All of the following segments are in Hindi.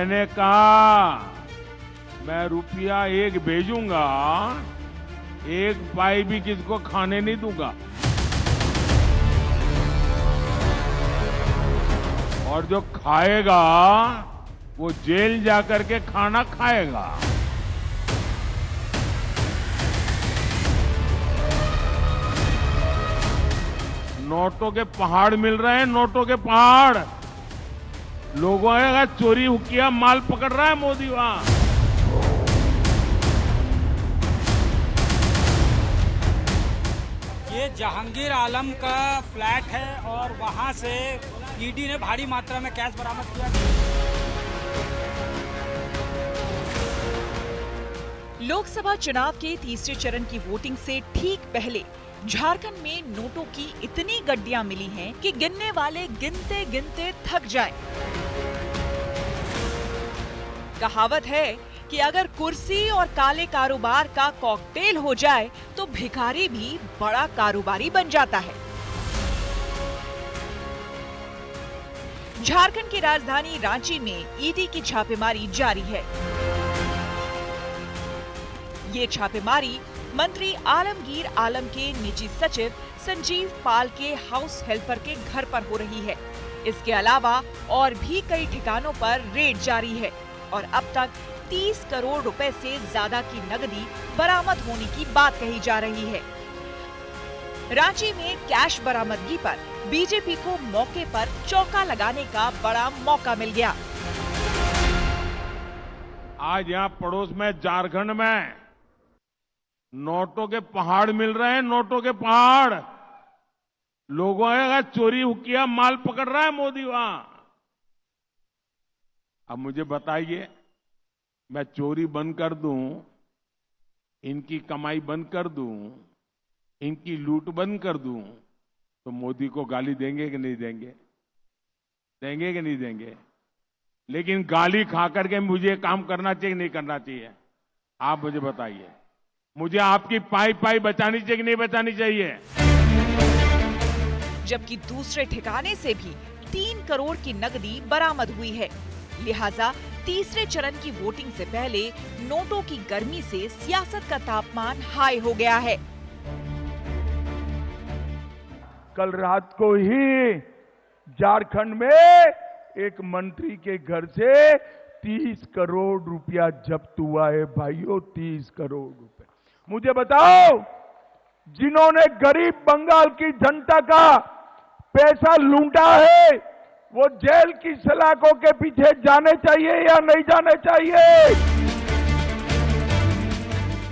मैंने कहा मैं रुपया 1 भेजूंगा, 1 पाई भी किसको खाने नहीं दूंगा। और जो खाएगा वो जेल जाकर के खाना खाएगा। नोटों के पहाड़ मिल रहे हैं, नोटों के पहाड़। लोगों का चोरी किया माल पकड़ रहा है मोदी वहां। ये जहांगीर आलम का फ्लैट है और वहां से ईडी ने भारी मात्रा में कैश बरामद किया। लोकसभा चुनाव के तीसरे चरण की वोटिंग से ठीक पहले झारखंड में नोटों की इतनी गड्डियां मिली हैं कि गिनने वाले गिनते गिनते थक जाएं। कहावत है कि अगर कुर्सी और काले कारोबार का कॉकटेल हो जाए तो भिखारी भी बड़ा कारोबारी बन जाता है। झारखंड की राजधानी रांची में ईडी की छापेमारी जारी है। ये छापेमारी मंत्री आलमगीर आलम के निजी सचिव संजीव पाल के हाउस हेल्पर के घर पर हो रही है। इसके अलावा और भी कई ठिकानों पर रेड जारी है और अब तक 30 करोड़ रुपए से ज्यादा की नकदी बरामद होने की बात कही जा रही है। रांची में कैश बरामदगी पर बीजेपी को मौके पर चौका लगाने का बड़ा मौका मिल गया। आज यहाँ पड़ोस में झारखंड में नोटों के पहाड़ मिल रहे हैं, नोटों के पहाड़। लोगों का चोरी किया माल पकड़ रहा है मोदी वहां। अब मुझे बताइए, मैं चोरी बंद कर दूं, इनकी कमाई बंद कर दूं, इनकी लूट बंद कर दूं, तो मोदी को गाली देंगे कि नहीं देंगे? देंगे कि नहीं देंगे? लेकिन गाली खा करके मुझे काम करना चाहिए नहीं करना चाहिए? आप मुझे बताइए। मुझे आपकी पाई पाई बचानी चाहिए कि नहीं बचानी चाहिए? जबकि दूसरे ठिकाने से भी 3 करोड़ की नकदी बरामद हुई है। लिहाजा तीसरे चरण की वोटिंग से पहले नोटों की गर्मी से सियासत का तापमान हाई हो गया है। कल रात को ही झारखंड में एक मंत्री के घर से 30 करोड़ रुपया जब्त हुआ है भाइयों, 30 करोड़ रुपए। मुझे बताओ, जिन्होंने गरीब बंगाल की जनता का पैसा लूटा है वो जेल की सलाखों के पीछे जाने चाहिए या नहीं जाने चाहिए?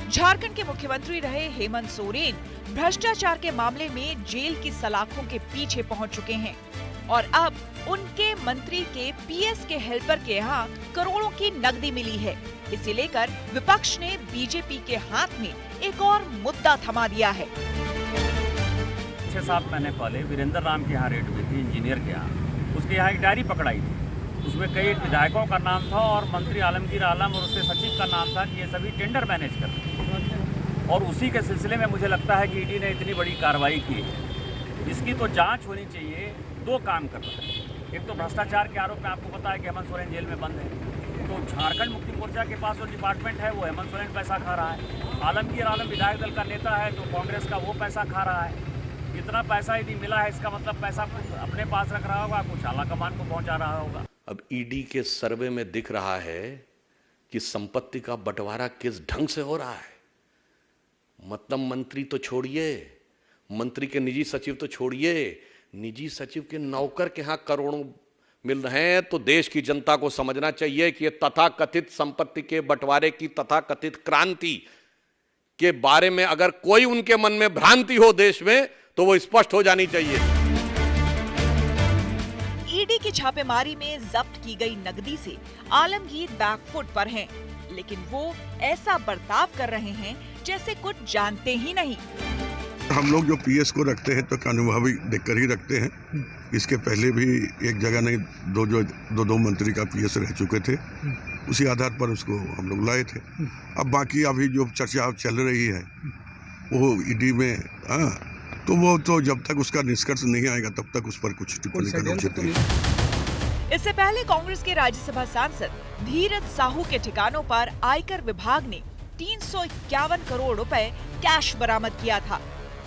झारखंड के मुख्यमंत्री रहे हेमंत सोरेन भ्रष्टाचार के मामले में जेल की सलाखों के पीछे पहुंच चुके हैं और अब उनके मंत्री के पीएस के हेल्पर के यहाँ करोड़ों की नकदी मिली है। इसे लेकर विपक्ष ने बीजेपी के हाथ में एक और मुद्दा थमा दिया है। 6-7 महीने पहले वीरेंद्र राम के यहाँ रेड हुई थी, इंजीनियर के यहाँ। उसके यहाँ एक डायरी पकड़ाई थी, उसमें कई विधायकों का नाम था और मंत्री आलमगीर आलम और उसके सचिव का नाम था कि ये सभी टेंडर मैनेज करते हैं। और उसी के सिलसिले में मुझे लगता है कि ईडी ने इतनी बड़ी कार्रवाई की है। इसकी तो जांच होनी चाहिए। 2 काम कर रहा है। एक तो भ्रष्टाचार के आरोप में आपको पता है कि हेमंत सोरेन जेल में बंद है, तो झारखंड मुक्ति मोर्चा के पास जो डिपार्टमेंट है वो हेमंत सोरेन पैसा खा रहा है। आलमगीर आलम विधायक दल का नेता है तो कांग्रेस का वो पैसा खा रहा है। इतना पैसा यदि मिला है, इसका मतलब पैसा कुछ अपने पास रख रहा होगा, कुछ आला कमान को पहुंचा रहा होगा। अब ईडी के सर्वे में दिख रहा है कि संपत्ति का बंटवारा किस ढंग से हो रहा है। मतलब मंत्री तो छोड़िए, मंत्री के निजी सचिव तो छोड़िए, निजी सचिव के नौकर के यहाँ करोड़ों मिल रहे हैं। तो देश की जनता को समझना चाहिए कि ये तथाकथित संपत्ति के बंटवारे की तथाकथित क्रांति के बारे में अगर कोई उनके मन में भ्रांति हो देश में, तो वो स्पष्ट हो जानी चाहिए। ईडी की छापेमारी में जब्त की गई नकदी से आलमगीर बैकफुट पर हैं, लेकिन वो ऐसा बर्ताव कर रहे हैं जैसे कुछ जानते ही नहीं। हम लोग जो पीएस को रखते हैं तो अनुभवी देखकर ही रखते हैं। इसके पहले भी एक जगह नहीं दो मंत्री का पीएस रह चुके थे, उसी आधार पर उसको हम लोग लाए थे। अब बाकी अभी जो चर्चा चल रही है वो ईडी में, तो वो तो जब तक उसका निष्कर्ष नहीं आएगा तब तक उस पर कुछ टिप्पणी करना उचित नहीं। इससे पहले कांग्रेस के राज्यसभा सांसद धीरज साहू के ठिकानों पर आयकर विभाग ने 351 करोड़ रुपए कैश बरामद किया था।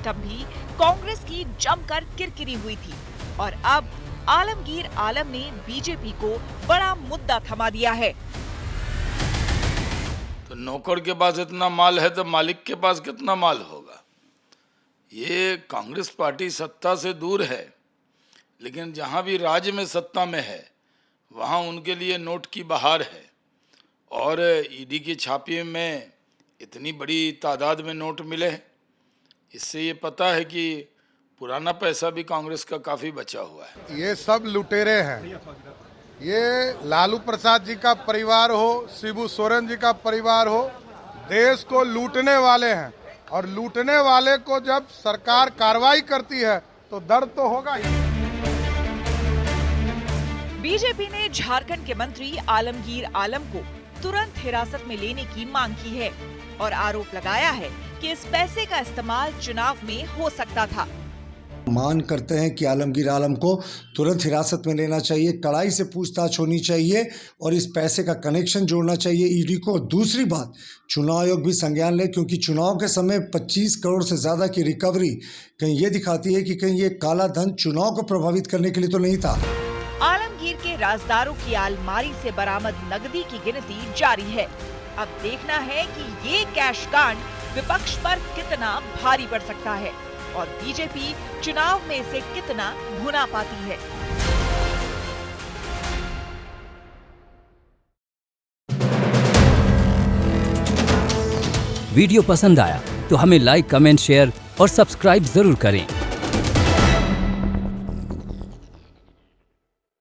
तब भी कांग्रेस की जमकर किरकिरी हुई थी और अब आलमगीर आलम ने बीजेपी को बड़ा मुद्दा थमा दिया है। तो नौकर के पास इतना माल है तो मालिक के पास कितना माल होगा। ये कांग्रेस पार्टी सत्ता से दूर है, लेकिन जहां भी राज्य में सत्ता में है वहां उनके लिए नोट की बहार है। और ईडी की छापे में इतनी बड़ी तादाद में नोट मिले हैं, इससे ये पता है कि पुराना पैसा भी कांग्रेस का काफी बचा हुआ है। ये सब लुटेरे हैं। ये लालू प्रसाद जी का परिवार हो, शिबू सोरेन जी का परिवार हो, देश को लूटने वाले हैं। और लूटने वाले को जब सरकार कार्रवाई करती है तो दर्द तो होगा ही। बीजेपी ने झारखंड के मंत्री आलमगीर आलम को तुरंत हिरासत में लेने की मांग की है और आरोप लगाया है कि इस पैसे का इस्तेमाल चुनाव में हो सकता था। मांग करते हैं कि आलमगीर आलम को तुरंत हिरासत में लेना चाहिए, कड़ाई से पूछताछ होनी चाहिए और इस पैसे का कनेक्शन जोड़ना चाहिए ईडी को। दूसरी बात, चुनाव आयोग भी संज्ञान ले, क्योंकि चुनाव के समय 25 करोड़ से ज़्यादा की रिकवरी कहीं ये दिखाती है कि कहीं ये काला धन चुनाव को प्रभावित करने के लिए तो नहीं था। आलमगीर के राजदारों की अलमारी से बरामद नकदी की गिनती जारी है। अब देखना है कि ये कैश कांड विपक्ष पर कितना भारी पड़ सकता है और बीजेपी चुनाव में इसे कितना भुना पाती है। वीडियो पसंद आया तो हमें लाइक, कमेंट, शेयर और सब्सक्राइब जरूर करें।